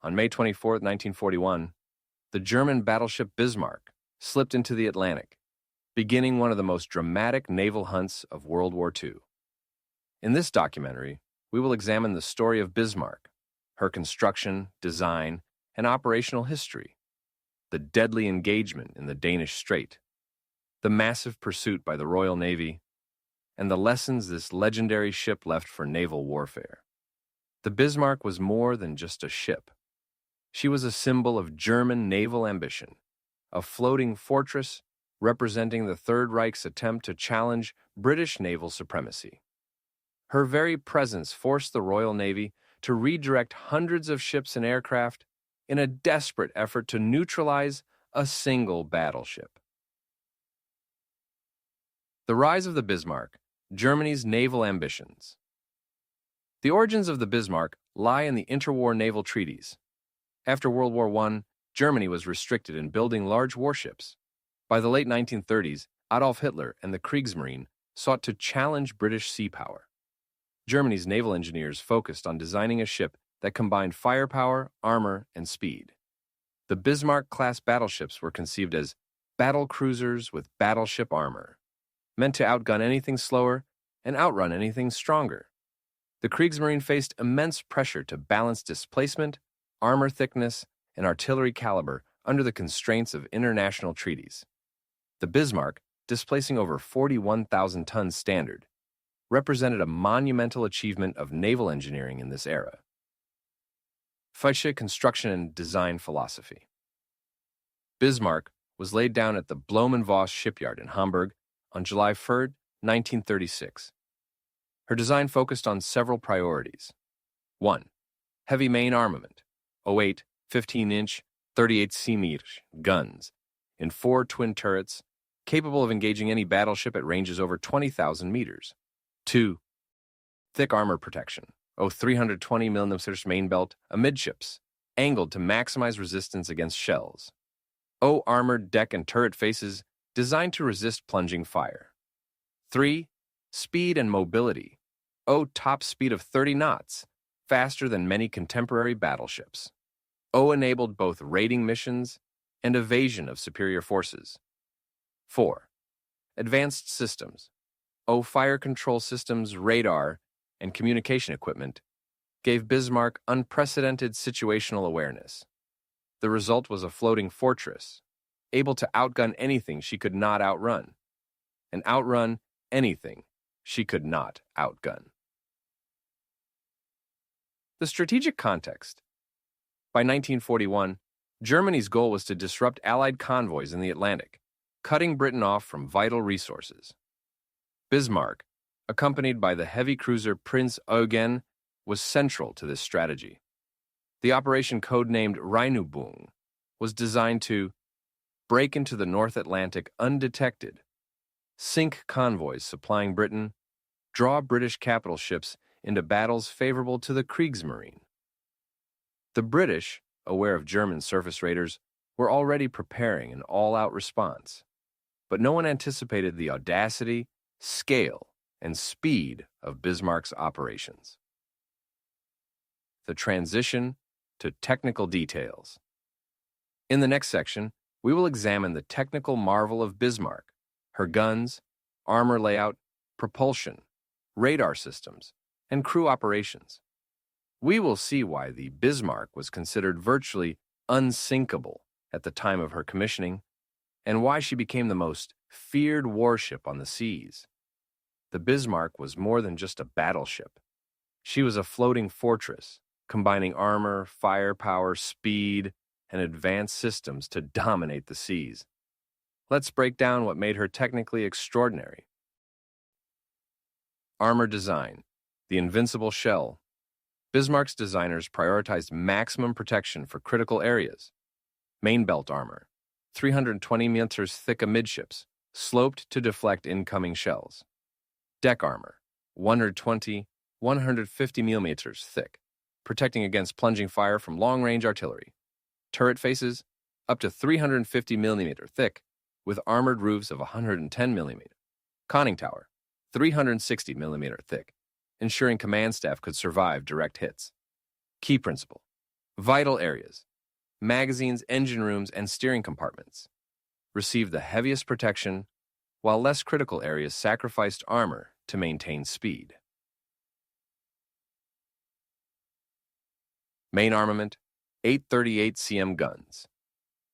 On May 24, 1941, the German battleship Bismarck slipped into the Atlantic, beginning one of the most dramatic naval hunts of World War II. In this documentary, we will examine the story of Bismarck, her construction, design, and operational history, the deadly engagement in the Danish Strait, the massive pursuit by the Royal Navy, and the lessons this legendary ship left for naval warfare. The Bismarck was more than just a ship. She was a symbol of German naval ambition, a floating fortress representing the Third Reich's attempt to challenge British naval supremacy. Her very presence forced the Royal Navy to redirect hundreds of ships and aircraft in a desperate effort to neutralize a single battleship. The rise of the Bismarck, Germany's naval ambitions. The origins of the Bismarck lie in the interwar naval treaties. After World War I, Germany was restricted in building large warships. By the late 1930s, Adolf Hitler and the Kriegsmarine sought to challenge British sea power. Germany's naval engineers focused on designing a ship that combined firepower, armor, and speed. The Bismarck-class battleships were conceived as battle cruisers with battleship armor, meant to outgun anything slower and outrun anything stronger. The Kriegsmarine faced immense pressure to balance displacement, armor thickness, and artillery caliber under the constraints of international treaties. The Bismarck, displacing over 41,000 tons standard, represented a monumental achievement of naval engineering in this era. Fische construction and design philosophy. Bismarck was laid down at the Blohm & Voss shipyard in Hamburg on July 3, 1936. Her design focused on several priorities. 1. Heavy main armament, 08, 15-inch, 38 cm guns, in 4 twin turrets, capable of engaging any battleship at ranges over 20,000 meters. 2. Thick armor protection, 320 mm main belt amidships, angled to maximize resistance against shells. Armored deck and turret faces designed to resist plunging fire. 3. Speed and mobility, top speed of 30 knots, faster than many contemporary battleships. Enabled both raiding missions and evasion of superior forces. 4. Advanced systems, fire control systems, radar, and communication equipment gave Bismarck unprecedented situational awareness. The result was a floating fortress, able to outgun anything she could not outrun, and outrun anything she could not outgun. The strategic context. By 1941, Germany's goal was to disrupt Allied convoys in the Atlantic, cutting Britain off from vital resources. Bismarck, accompanied by the heavy cruiser Prinz Eugen, was central to this strategy. The operation codenamed Rheinübung was designed to break into the North Atlantic undetected, sink convoys supplying Britain, draw British capital ships into battles favorable to the Kriegsmarine. The British, aware of German surface raiders, were already preparing an all-out response, but no one anticipated the audacity, scale, and speed of Bismarck's operations. The transition to technical details. In the next section, we will examine the technical marvel of Bismarck, her guns, armor layout, propulsion, radar systems, and crew operations. We will see why the Bismarck was considered virtually unsinkable at the time of her commissioning, and why she became the most feared warship on the seas. The Bismarck was more than just a battleship. She was a floating fortress, combining armor, firepower, speed, and advanced systems to dominate the seas. Let's break down what made her technically extraordinary. Armor design, the invincible shell. Bismarck's designers prioritized maximum protection for critical areas. Main belt armor, 320 meters thick amidships, sloped to deflect incoming shells. Deck armor, 120, 150 millimeters thick, protecting against plunging fire from long-range artillery. Turret faces, up to 350 millimeter thick, with armored roofs of 110 millimeter. Conning tower, 360 millimeter thick, ensuring command staff could survive direct hits. Key principle: Vital areas, magazines, engine rooms, and steering compartments, received the heaviest protection, while less critical areas sacrificed armor to maintain speed. Main armament, 8 38 cm guns.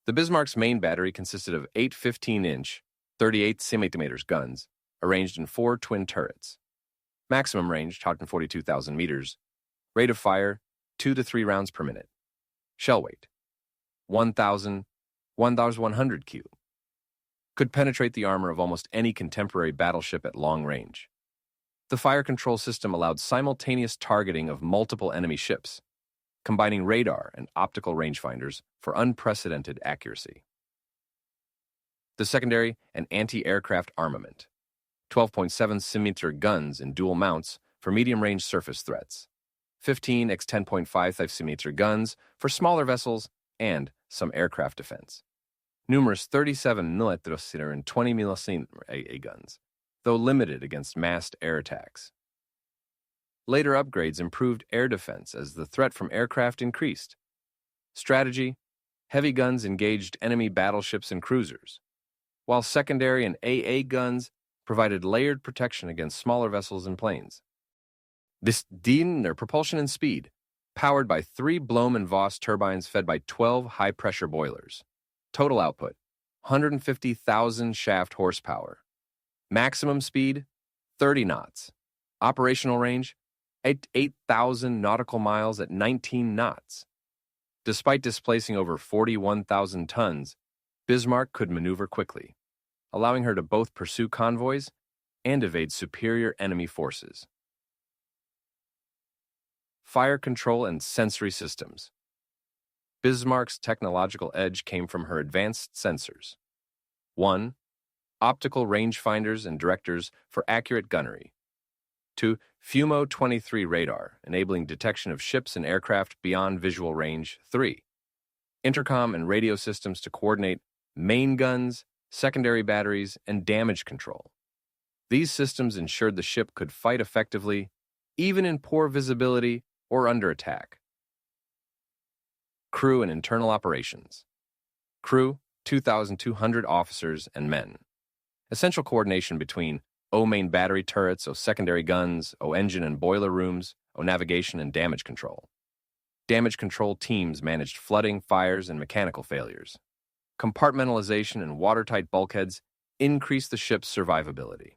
The Bismarck's main battery consisted of 8 15-inch, 38 cm guns, arranged in 4 twin turrets. Maximum range, 142,000 meters. Rate of fire, 2 to 3 rounds per minute. Shell weight, 1,100 Q. Could penetrate the armor of almost any contemporary battleship at long range. The fire control system allowed simultaneous targeting of multiple enemy ships, combining radar and optical rangefinders for unprecedented accuracy. The secondary and anti-aircraft armament, 12.7 cm guns in dual mounts for medium-range surface threats, 15 x 10.5 cm guns for smaller vessels and some aircraft defense. Numerous 37 mm and 20 mm AA guns, though limited against massed air attacks. Later upgrades improved air defense as the threat from aircraft increased. Strategy: heavy guns engaged enemy battleships and cruisers, while secondary and AA guns provided layered protection against smaller vessels and planes. This their propulsion and speed, powered by 3 Blohm and Voss turbines fed by 12 high-pressure boilers. Total output, 150,000 shaft horsepower. Maximum speed, 30 knots. Operational range, 8,000 nautical miles at 19 knots. Despite displacing over 41,000 tons, Bismarck could maneuver quickly, allowing her to both pursue convoys and evade superior enemy forces. Fire control and sensory systems. Bismarck's technological edge came from her advanced sensors. 1. Optical rangefinders and directors for accurate gunnery. 2. Fumo 23 radar, enabling detection of ships and aircraft beyond visual range. 3. Intercom and radio systems to coordinate main guns, secondary batteries, and damage control. These systems ensured the ship could fight effectively, even in poor visibility or under attack. Crew and internal operations. Crew, 2,200 officers and men. Essential coordination between main battery turrets, secondary guns, engine and boiler rooms, navigation and damage control. Damage control teams managed flooding, fires, and mechanical failures. Compartmentalization and watertight bulkheads increased the ship's survivability.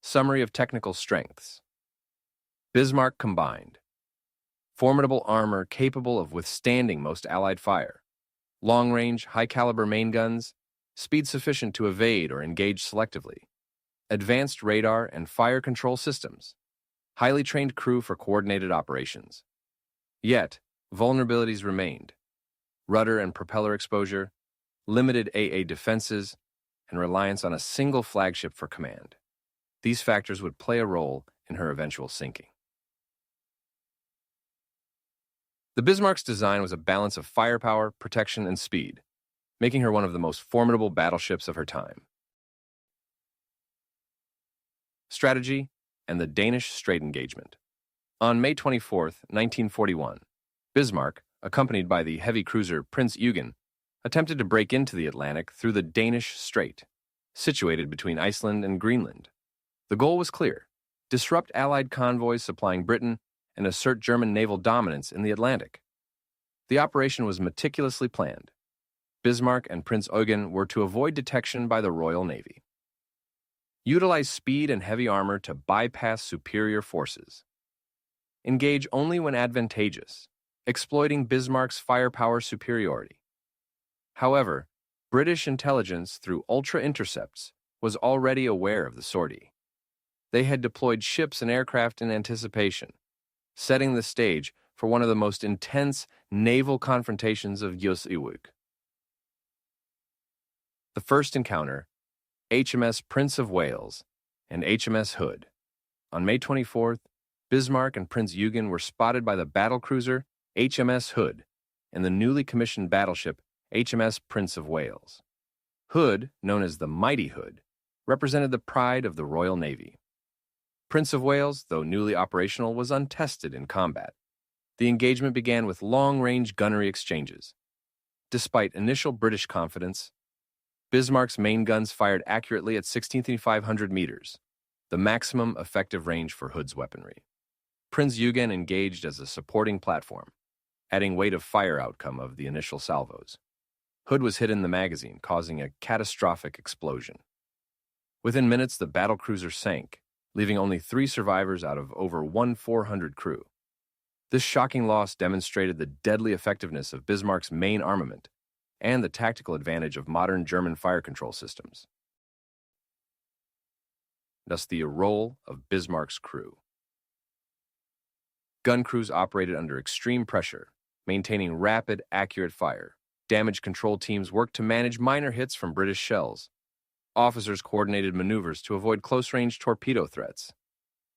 Summary of technical strengths. Bismarck combined: formidable armor capable of withstanding most Allied fire, long-range, high-caliber main guns, speed sufficient to evade or engage selectively, advanced radar and fire control systems, highly trained crew for coordinated operations. Yet, vulnerabilities remained: rudder and propeller exposure, limited AA defenses, and reliance on a single flagship for command. These factors would play a role in her eventual sinking. The Bismarck's design was a balance of firepower, protection, and speed, making her one of the most formidable battleships of her time. Strategy and the Danish Strait engagement. On May 24, 1941, Bismarck, accompanied by the heavy cruiser Prince Eugen, attempted to break into the Atlantic through the Danish Strait, situated between Iceland and Greenland. The goal was clear: disrupt Allied convoys supplying Britain and assert German naval dominance in the Atlantic. The operation was meticulously planned. Bismarck and Prince Eugen were to avoid detection by the Royal Navy. Utilize speed and heavy armor to bypass superior forces. Engage only when advantageous, exploiting Bismarck's firepower superiority. However, British intelligence, through ultra-intercepts, was already aware of the sortie. They had deployed ships and aircraft in anticipation, setting the stage for one of the most intense naval confrontations of Ewig. The first encounter, HMS Prince of Wales and HMS Hood. On May 24th, Bismarck and Prince Eugen were spotted by the battlecruiser HMS Hood and the newly commissioned battleship HMS Prince of Wales. Hood, known as the Mighty Hood, represented the pride of the Royal Navy. Prince of Wales, though newly operational, was untested in combat. The engagement began with long-range gunnery exchanges. Despite initial British confidence, Bismarck's main guns fired accurately at 16,500 meters, the maximum effective range for Hood's weaponry. Prinz Eugen engaged as a supporting platform, adding weight of fire outcome of the initial salvos. Hood was hit in the magazine, causing a catastrophic explosion. Within minutes, the battlecruiser sank, leaving only 3 survivors out of over 1,400 crew. This shocking loss demonstrated the deadly effectiveness of Bismarck's main armament and the tactical advantage of modern German fire control systems. Thus, the role of Bismarck's crew. Gun crews operated under extreme pressure, maintaining rapid, accurate fire. Damage control teams worked to manage minor hits from British shells. Officers coordinated maneuvers to avoid close-range torpedo threats.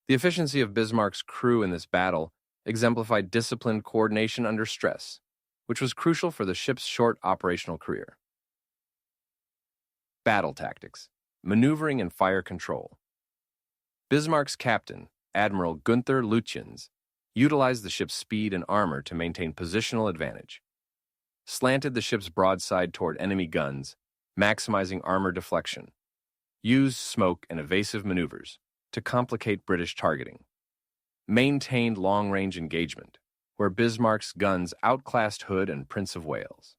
The efficiency of Bismarck's crew in this battle exemplified disciplined coordination under stress, which was crucial for the ship's short operational career. Battle tactics, maneuvering and fire control. Bismarck's captain, Admiral Gunther Lütjens, utilized the ship's speed and armor to maintain positional advantage. Slanted the ship's broadside toward enemy guns, maximizing armor deflection. Used smoke and evasive maneuvers to complicate British targeting. Maintained long-range engagement, where Bismarck's guns outclassed Hood and Prince of Wales.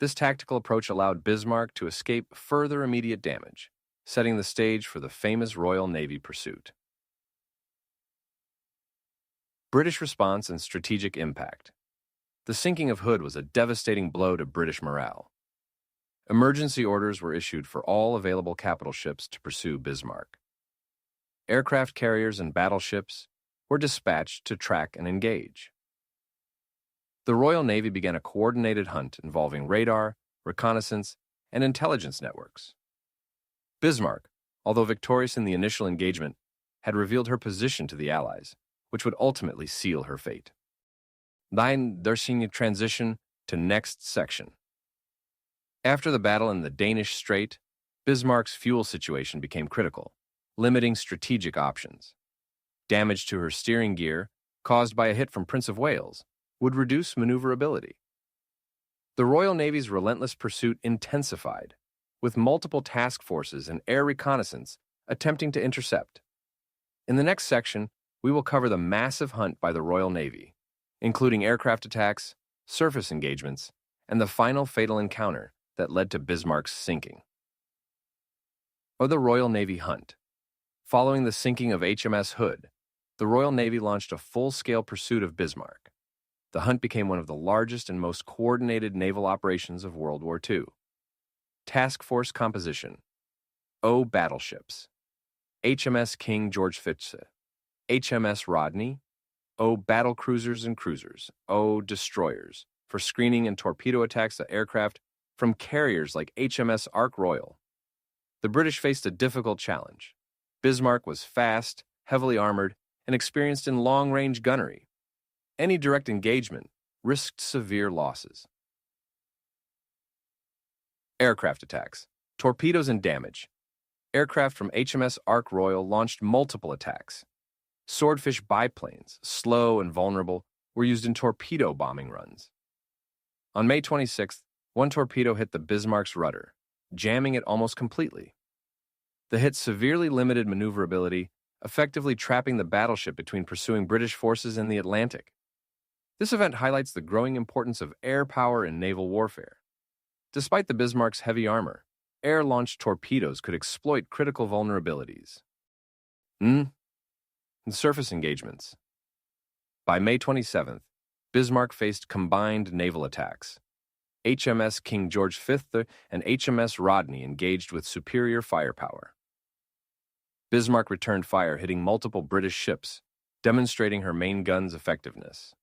This tactical approach allowed Bismarck to escape further immediate damage, setting the stage for the famous Royal Navy pursuit. British response and strategic impact. The sinking of Hood was a devastating blow to British morale. Emergency orders were issued for all available capital ships to pursue Bismarck. Aircraft carriers and battleships were dispatched to track and engage. The Royal Navy began a coordinated hunt involving radar, reconnaissance, and intelligence networks. Bismarck, although victorious in the initial engagement, had revealed her position to the Allies, which would ultimately seal her fate. Then their senior transition to next section. After the battle in the Danish Strait, Bismarck's fuel situation became critical, limiting strategic options. Damage to her steering gear, caused by a hit from Prince of Wales, would reduce maneuverability. The Royal Navy's relentless pursuit intensified, with multiple task forces and air reconnaissance attempting to intercept. In the next section, we will cover the massive hunt by the Royal Navy, including aircraft attacks, surface engagements, and the final fatal encounter that led to Bismarck's sinking. Or the Royal Navy hunt. Following the sinking of HMS Hood, the Royal Navy launched a full-scale pursuit of Bismarck. The hunt became one of the largest and most coordinated naval operations of World War II. Task Force composition. O battleships. HMS King George V, HMS Rodney, O battlecruisers and cruisers, O destroyers, for screening and torpedo attacks at aircraft from carriers like HMS Ark Royal. The British faced a difficult challenge. Bismarck was fast, heavily armored, and experienced in long-range gunnery. Any direct engagement risked severe losses. Aircraft attacks, torpedoes and damage. Aircraft from HMS Ark Royal launched multiple attacks. Swordfish biplanes, slow and vulnerable, were used in torpedo bombing runs. On May 26th, one torpedo hit the Bismarck's rudder, jamming it almost completely. The hit severely limited maneuverability, effectively trapping the battleship between pursuing British forces in the Atlantic. This event highlights the growing importance of air power in naval warfare. Despite the Bismarck's heavy armor, air-launched torpedoes could exploit critical vulnerabilities. And surface engagements. By May 27th, Bismarck faced combined naval attacks. HMS King George V and HMS Rodney engaged with superior firepower. Bismarck returned fire, hitting multiple British ships, demonstrating her main gun's effectiveness.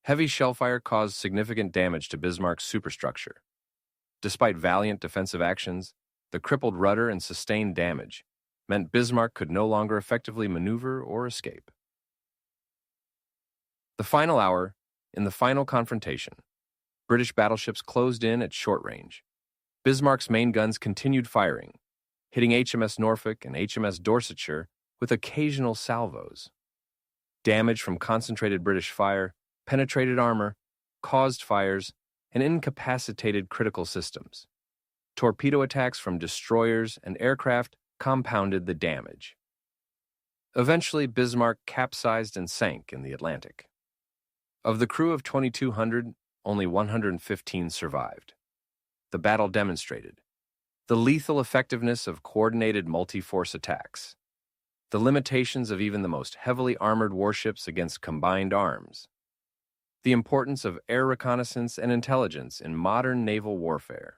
Heavy shellfire caused significant damage to Bismarck's superstructure. Despite valiant defensive actions, the crippled rudder and sustained damage meant Bismarck could no longer effectively maneuver or escape. The final hour, in the final confrontation, British battleships closed in at short range. Bismarck's main guns continued firing, hitting HMS Norfolk and HMS Dorsetshire with occasional salvos. Damage from concentrated British fire, penetrated armor, caused fires, and incapacitated critical systems. Torpedo attacks from destroyers and aircraft compounded the damage. Eventually, Bismarck capsized and sank in the Atlantic. Of the crew of 2,200, only 115 survived. The battle demonstrated the lethal effectiveness of coordinated multi-force attacks, the limitations of even the most heavily armored warships against combined arms, the importance of air reconnaissance and intelligence in modern naval warfare.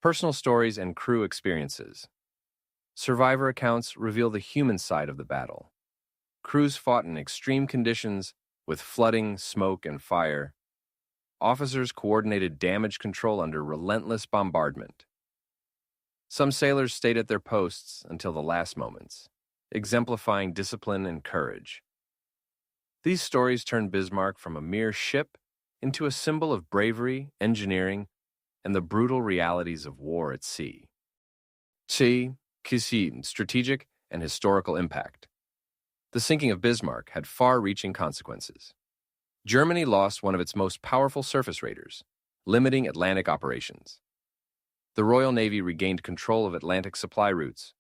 Personal stories and crew experiences. Survivor accounts reveal the human side of the battle. Crews fought in extreme conditions with flooding, smoke, and fire. Officers coordinated damage control under relentless bombardment. Some sailors stayed at their posts until the last moments, exemplifying discipline and courage. These stories turned Bismarck from a mere ship into a symbol of bravery, engineering, and the brutal realities of war at sea. Strategic and historical impact. The sinking of Bismarck had far-reaching consequences. Germany lost one of its most powerful surface raiders, limiting Atlantic operations. The Royal Navy regained control of Atlantic supply routes.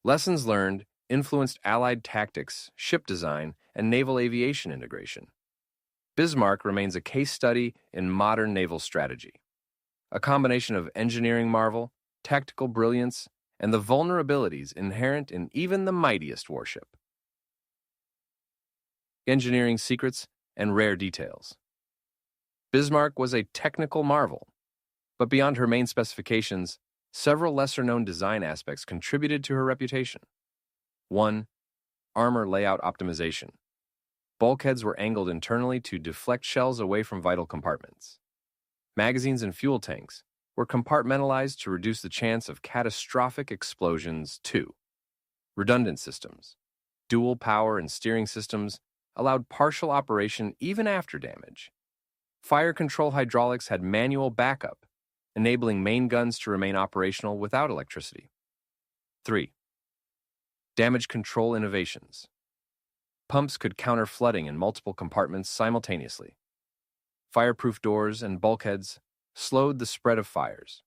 Lessons learned influenced Allied tactics, ship design, and naval aviation integration. Bismarck remains a case study in modern naval strategy, a combination of engineering marvel, tactical brilliance, and the vulnerabilities inherent in even the mightiest warship. Engineering secrets and rare details. Bismarck was a technical marvel, but beyond her main specifications, several lesser-known design aspects contributed to her reputation. 1. Armor layout optimization. Bulkheads were angled internally to deflect shells away from vital compartments. Magazines and fuel tanks were compartmentalized to reduce the chance of catastrophic explosions. 2. Redundant systems. Dual power and steering systems allowed partial operation even after damage. Fire control hydraulics had manual backup, enabling main guns to remain operational without electricity. 3. Damage control innovations. Pumps could counter flooding in multiple compartments simultaneously. Fireproof doors and bulkheads slowed the spread of fires.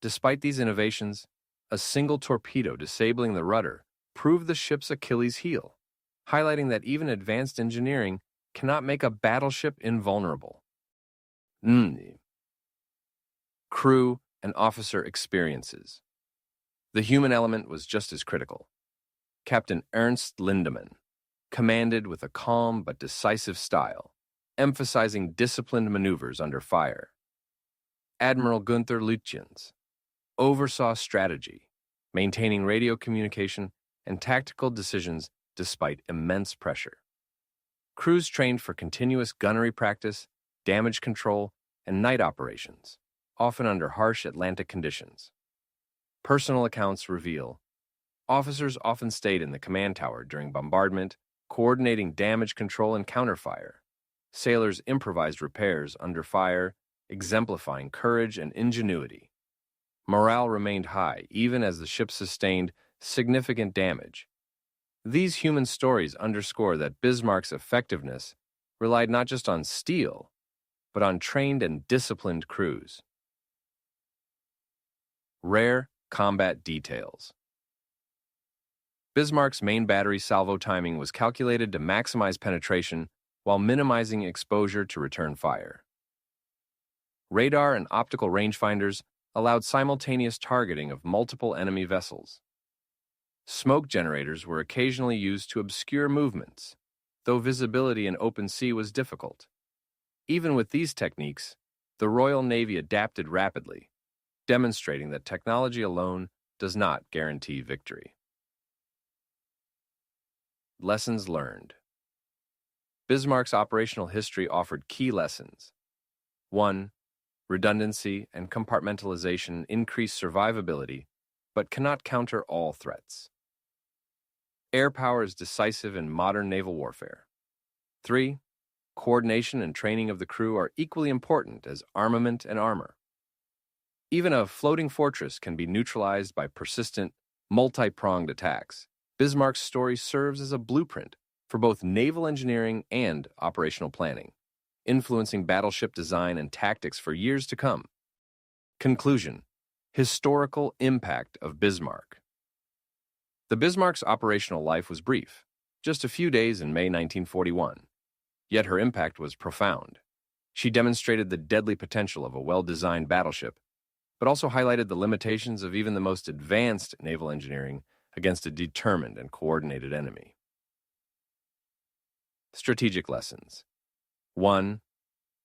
Despite these innovations, a single torpedo disabling the rudder proved the ship's Achilles heel, highlighting that even advanced engineering cannot make a battleship invulnerable. Crew and officer experiences. The human element was just as critical. Captain Ernst Lindemann commanded with a calm but decisive style, emphasizing disciplined maneuvers under fire. Admiral Gunther Lütjens oversaw strategy, maintaining radio communication and tactical decisions despite immense pressure. Crews trained for continuous gunnery practice, damage control, and night operations, often under harsh Atlantic conditions. Personal accounts reveal officers often stayed in the command tower during bombardment, coordinating damage control and counterfire. Sailors improvised repairs under fire, exemplifying courage and ingenuity. Morale remained high even as the ship sustained significant damage. These human stories underscore that Bismarck's effectiveness relied not just on steel, but on trained and disciplined crews. Rare combat details. Bismarck's main battery salvo timing was calculated to maximize penetration while minimizing exposure to return fire. Radar and optical rangefinders allowed simultaneous targeting of multiple enemy vessels. Smoke generators were occasionally used to obscure movements, though visibility in open sea was difficult. Even with these techniques, the Royal Navy adapted rapidly, demonstrating that technology alone does not guarantee victory. Lessons learned. Bismarck's operational history offered key lessons. 1. Redundancy and compartmentalization increase survivability, but cannot counter all threats. Air power is decisive in modern naval warfare. 3. Coordination and training of the crew are equally important as armament and armor. Even a floating fortress can be neutralized by persistent, multi-pronged attacks. Bismarck's story serves as a blueprint for both naval engineering and operational planning, influencing battleship design and tactics for years to come. Conclusion: historical impact of Bismarck. The Bismarck's operational life was brief, just a few days in May 1941. Yet her impact was profound. She demonstrated the deadly potential of a well-designed battleship, but also highlighted the limitations of even the most advanced naval engineering against a determined and coordinated enemy. Strategic lessons. 1.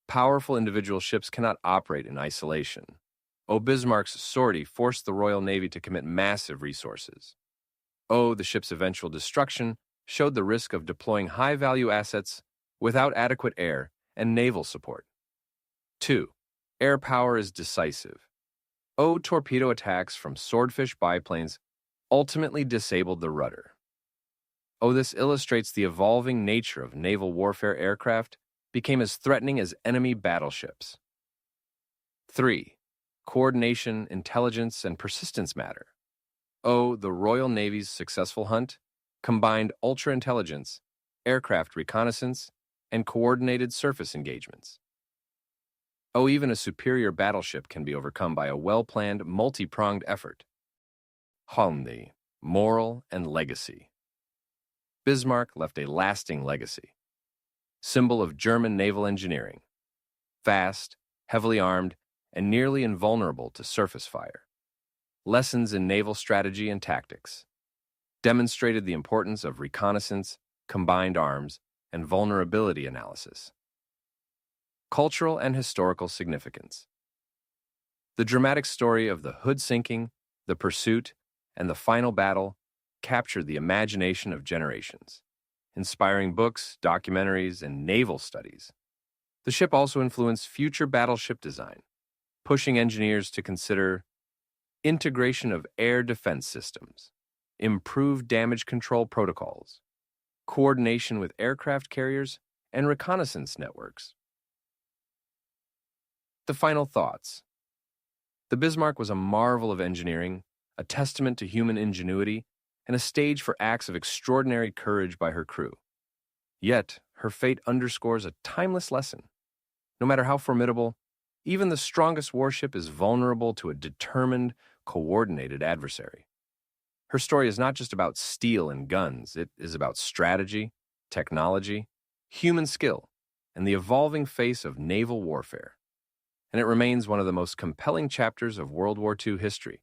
Powerful individual ships cannot operate in isolation. Bismarck's sortie forced the Royal Navy to commit massive resources. The ship's eventual destruction showed the risk of deploying high-value assets without adequate air and naval support. 2. Air power is decisive. Torpedo attacks from swordfish biplanes ultimately disabled the rudder. This illustrates the evolving nature of naval warfare. Aircraft became as threatening as enemy battleships. 3. Coordination, intelligence, and persistence matter. The Royal Navy's successful hunt combined ultra-intelligence, aircraft reconnaissance, and coordinated surface engagements. Even a superior battleship can be overcome by a well-planned, multi-pronged effort. The moral and legacy. Bismarck left a lasting legacy. Symbol of German naval engineering. Fast, heavily armed, and nearly invulnerable to surface fire. Lessons in naval strategy and tactics. Demonstrated the importance of reconnaissance, combined arms, and vulnerability analysis. Cultural and historical significance. The dramatic story of the Hood sinking, the pursuit, and the final battle captured the imagination of generations, inspiring books, documentaries, and naval studies. The ship also influenced future battleship design, pushing engineers to consider integration of air defense systems, improved damage control protocols, coordination with aircraft carriers, and reconnaissance networks. The final thoughts. The Bismarck was a marvel of engineering, a testament to human ingenuity, and a stage for acts of extraordinary courage by her crew. Yet, her fate underscores a timeless lesson. No matter how formidable, even the strongest warship is vulnerable to a determined, coordinated adversary. Her story is not just about steel and guns, it is about strategy, technology, human skill, and the evolving face of naval warfare. And it remains one of the most compelling chapters of World War II history.